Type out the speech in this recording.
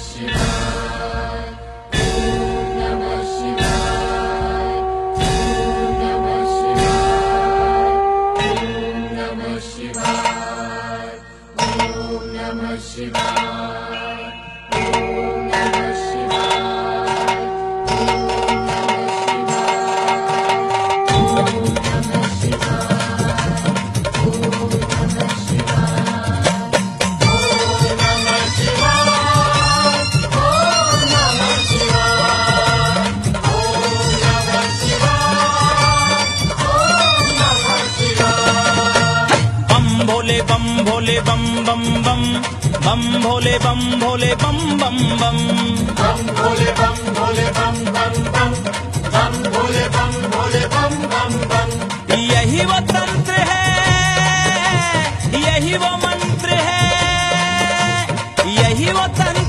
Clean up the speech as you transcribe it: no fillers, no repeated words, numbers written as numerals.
शिवाय ओम नमः शिवाय ओम नमः शिवाय ओम नमः शिवाय ओम नमः शिवाय ओम नमः शिवाय ओम नमः शिवाय ओम नमः शिवाय ओम नमः शिवाय ओम नमः शिवाय ओम नमः शिवाय ओम नमः शिवाय बम भोले बम भोले बम बम बम बम भोले बम भोले बम बम बम बम भोले बम भोले बम बम बम बम भोले बम भोले बम बम बम यही वो तंत्र है, यही वो मंत्र है, यही वो तंत्र